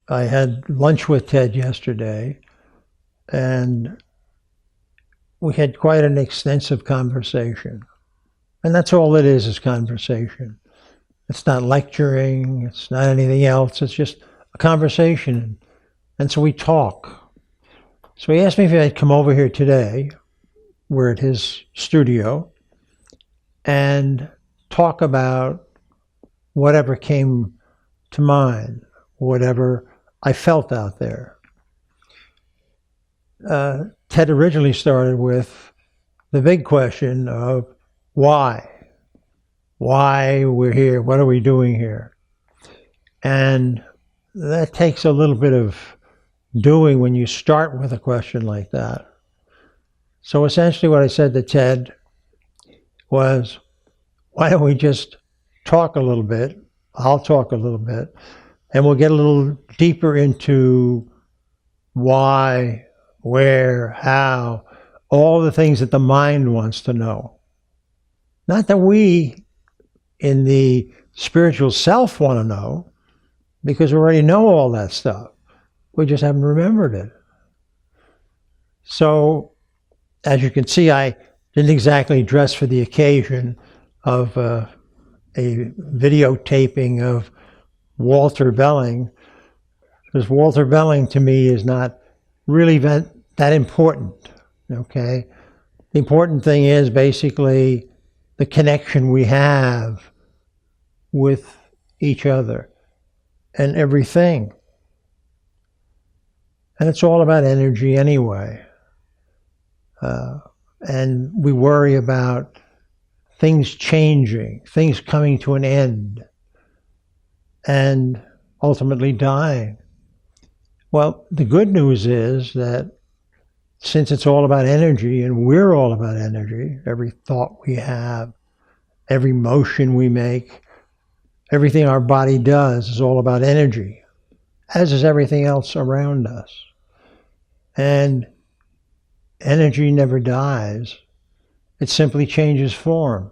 I had lunch with Ted yesterday, and we had quite an extensive conversation. And that's all it is conversation. It's not lecturing, it's not anything else, it's just a conversation. And so we talk. So he asked me if I'd come over here today, we're at his studio, and talk about whatever came to mind, whatever I felt out there. Ted originally started with the big question of why? Why we're here? What are we doing here? And that takes a little bit of doing when you start with a question like that. So essentially what I said to Ted was, why don't we just talk a little bit? I'll talk a little bit, and we'll get a little deeper into why, where, how, all the things that the mind wants to know. Not that we in the spiritual self want to know, because we already know all that stuff. We just haven't remembered it. So, as you can see, I didn't exactly dress for the occasion of a videotaping of Walter Belling, because Walter Belling to me is not really that important, okay? The important thing is basically the connection we have with each other and everything. And it's all about energy anyway. And we worry about things changing, things coming to an end, and ultimately dying. Well, the good news is that since it's all about energy, and we're all about energy, every thought we have, every motion we make, everything our body does is all about energy, as is everything else around us. And energy never dies. It simply changes form.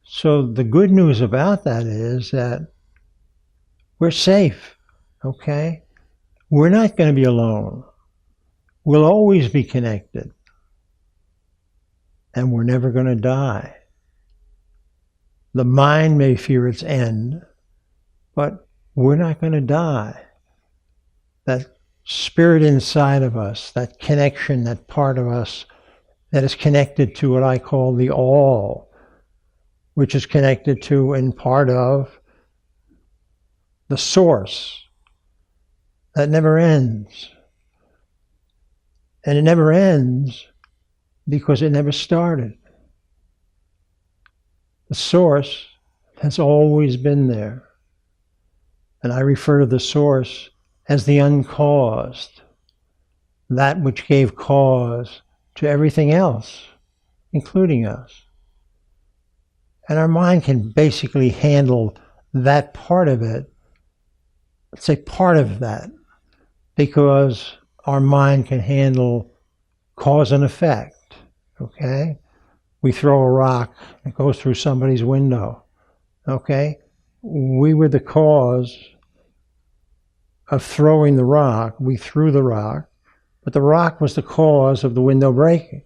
So the good news about that is that we're safe, okay? We're not going to be alone. We'll always be connected. And we're never going to die. The mind may fear its end, but we're not going to die. That spirit inside of us, that connection, that part of us that is connected to what I call the all, which is connected to and part of the source that never ends. And it never ends because it never started. The source has always been there. And I refer to the source as the UnCaused, that which gave cause to everything else, including us. And our mind can basically handle that part of it, let's say part of that, because our mind can handle cause and effect, okay? We throw a rock, it goes through somebody's window, okay? We were the cause of throwing the rock. We threw the rock, but the rock was the cause of the window breaking.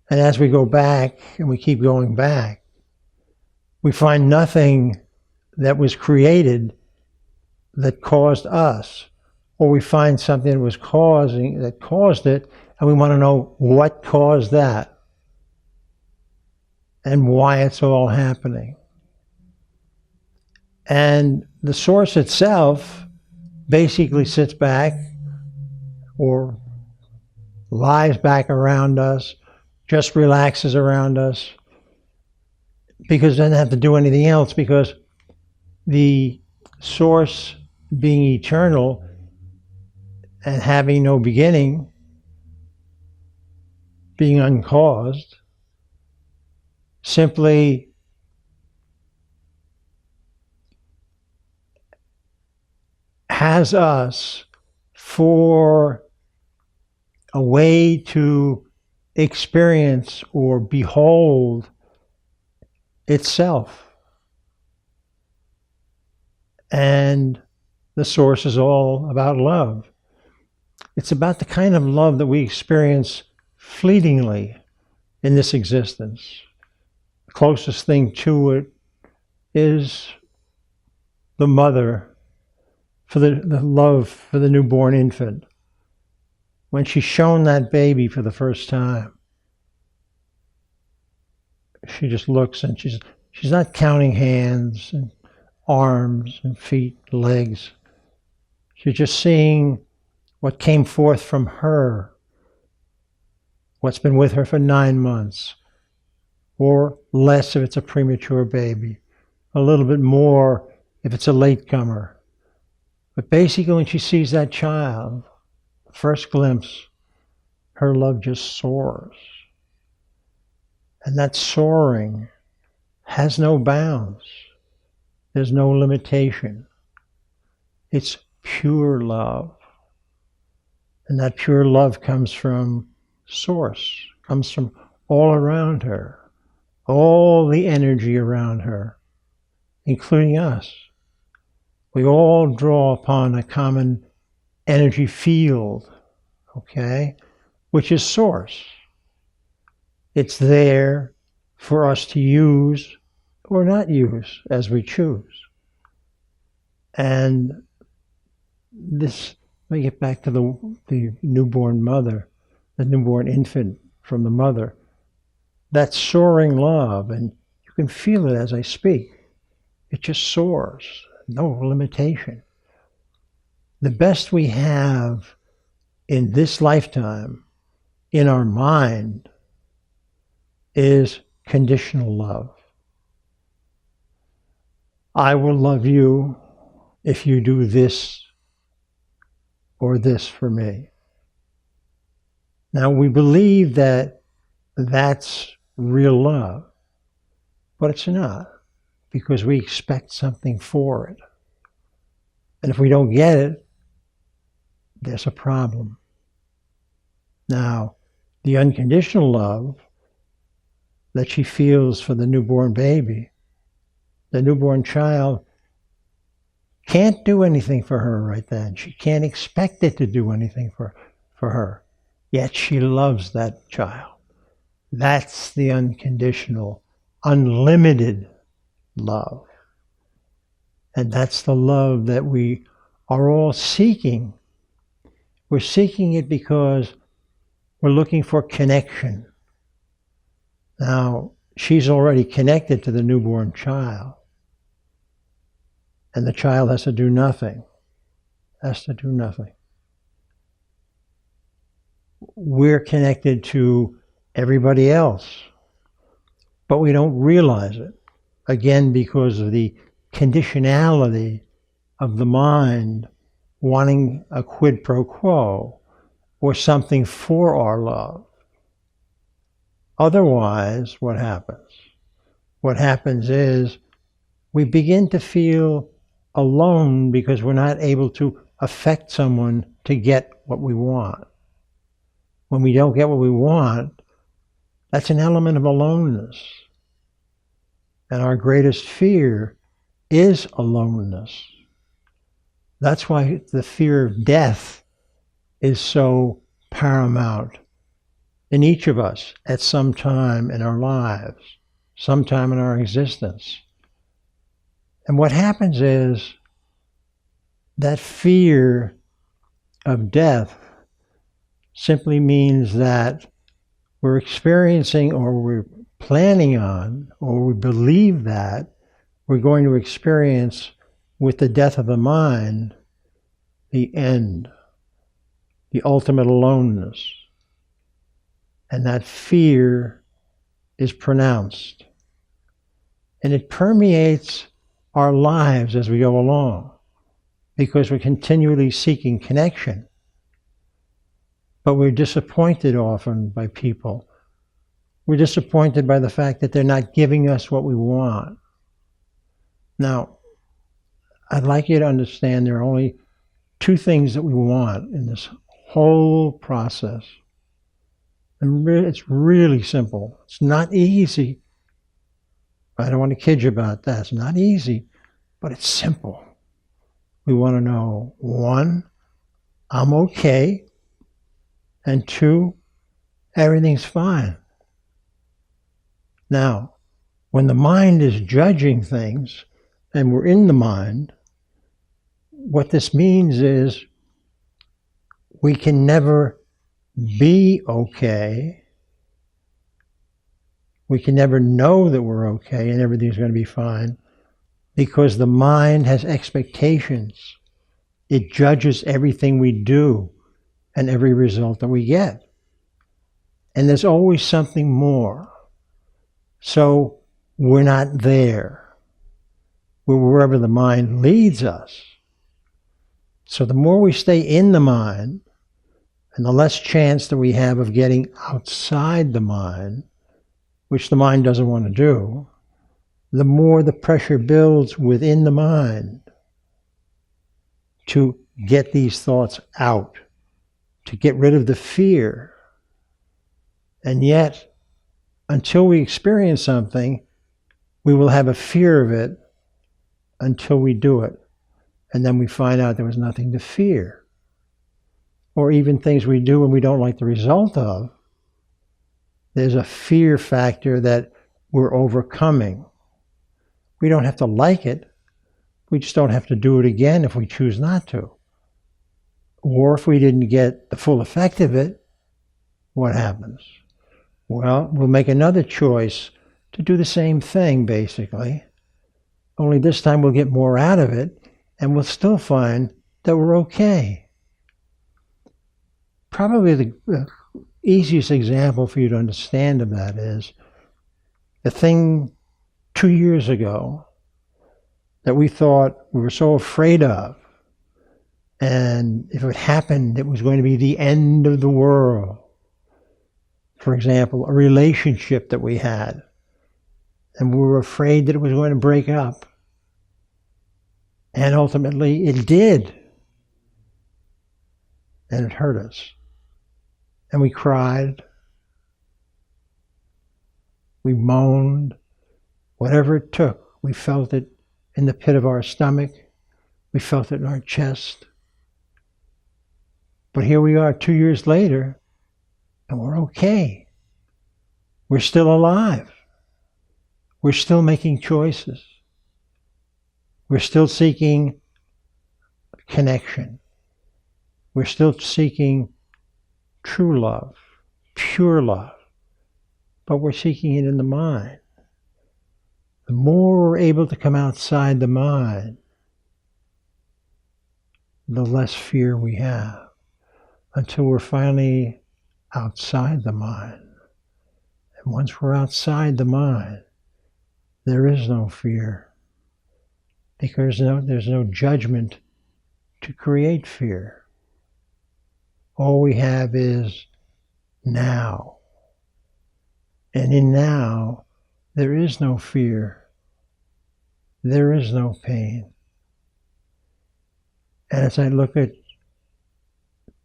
And as we go back, and we keep going back, we find nothing that was created that caused us, or we find something that caused it, and we want to know what caused that and why it's all happening. And the source itself basically sits back or lies back around us, just relaxes around us, because it doesn't have to do anything else, because the source being eternal and having no beginning, being uncaused, simply has us for a way to experience or behold itself. And the source is all about love. It's about the kind of love that we experience fleetingly in this existence. The closest thing to it is the mother, for the love for the newborn infant. When she's shown that baby for the first time, she just looks and she's not counting hands and arms and feet, legs. She's just seeing what came forth from her, what's been with her for 9 months, or less if it's a premature baby, a little bit more if it's a latecomer. But basically, when she sees that child, first glimpse, her love just soars. And that soaring has no bounds. There's no limitation. It's pure love. And that pure love comes from source, comes from all around her, all the energy around her, including us. We all draw upon a common energy field, okay, which is source. It's there for us to use or not use as we choose. And this, let me get back to the newborn mother, the newborn infant from the mother. That soaring love, and you can feel it as I speak. It just soars, no limitation. The best we have in this lifetime, in our mind, is conditional love. I will love you if you do this or this for me. Now, we believe that that's real love, but it's not, because we expect something for it. And if we don't get it, there's a problem. Now, the unconditional love that she feels for the newborn baby, the newborn child can't do anything for her right then. She can't expect it to do anything for her. Yet she loves that child. That's the unconditional, unlimited love. And that's the love that we are all seeking. We're seeking it because we're looking for connection. Now, she's already connected to the newborn child. And the child has to do nothing. Has to do nothing. We're connected to everybody else, but we don't realize it. Again, because of the conditionality of the mind wanting a quid pro quo or something for our love. Otherwise, what happens? What happens is we begin to feel alone because we're not able to affect someone to get what we want. When we don't get what we want, that's an element of aloneness. And our greatest fear is aloneness. That's why the fear of death is so paramount in each of us at some time in our lives, sometime in our existence. And what happens is that fear of death simply means that we're experiencing, or we're planning on, or we believe that we're going to experience with the death of the mind, the end, the ultimate aloneness. And that fear is pronounced. And it permeates our lives as we go along, because we're continually seeking connection. But we're disappointed often by people. We're disappointed by the fact that they're not giving us what we want. Now, I'd like you to understand there are only two things that we want in this whole process. And it's really simple. It's not easy. I don't want to kid you about that. It's not easy, but it's simple. We want to know, one, I'm okay, and two, everything's fine. Now, when the mind is judging things, and we're in the mind, what this means is we can never be okay. We can never know that we're okay and everything's going to be fine, because the mind has expectations. It judges everything we do and every result that we get. And there's always something more. So we're not there. We're wherever the mind leads us. So the more we stay in the mind, and the less chance that we have of getting outside the mind, which the mind doesn't want to do, the more the pressure builds within the mind to get these thoughts out, to get rid of the fear. And yet, until we experience something, we will have a fear of it until we do it. And then we find out there was nothing to fear. Or even things we do and we don't like the result of, there's a fear factor that we're overcoming. We don't have to like it. We just don't have to do it again if we choose not to. Or if we didn't get the full effect of it, what happens? Well, we'll make another choice to do the same thing, basically. Only this time we'll get more out of it, and we'll still find that we're okay. Probably the easiest example for you to understand of that is the thing 2 years ago that we thought we were so afraid of, and if it happened, it was going to be the end of the world. For example, a relationship that we had, and we were afraid that it was going to break up. And ultimately, it did. And it hurt us. And we cried. We moaned. Whatever it took, we felt it in the pit of our stomach. We felt it in our chest. But here we are 2 years later, and we're okay. We're still alive. We're still making choices. We're still seeking connection. We're still seeking true love, pure love, but we're seeking it in the mind. The more we're able to come outside the mind, the less fear we have, until we're finally outside the mind. And once we're outside the mind, there is no fear, because there's no judgment to create fear. All we have is now. And in now, there is no fear. There is no pain. And as I look at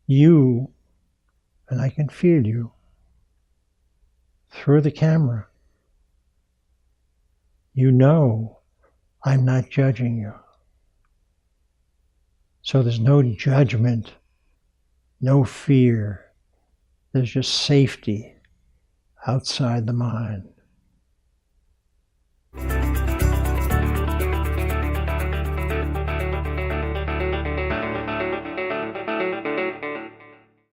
you, and I can feel you through the camera, you know I'm not judging you. So there's no judgment, no fear. There's just safety outside the mind.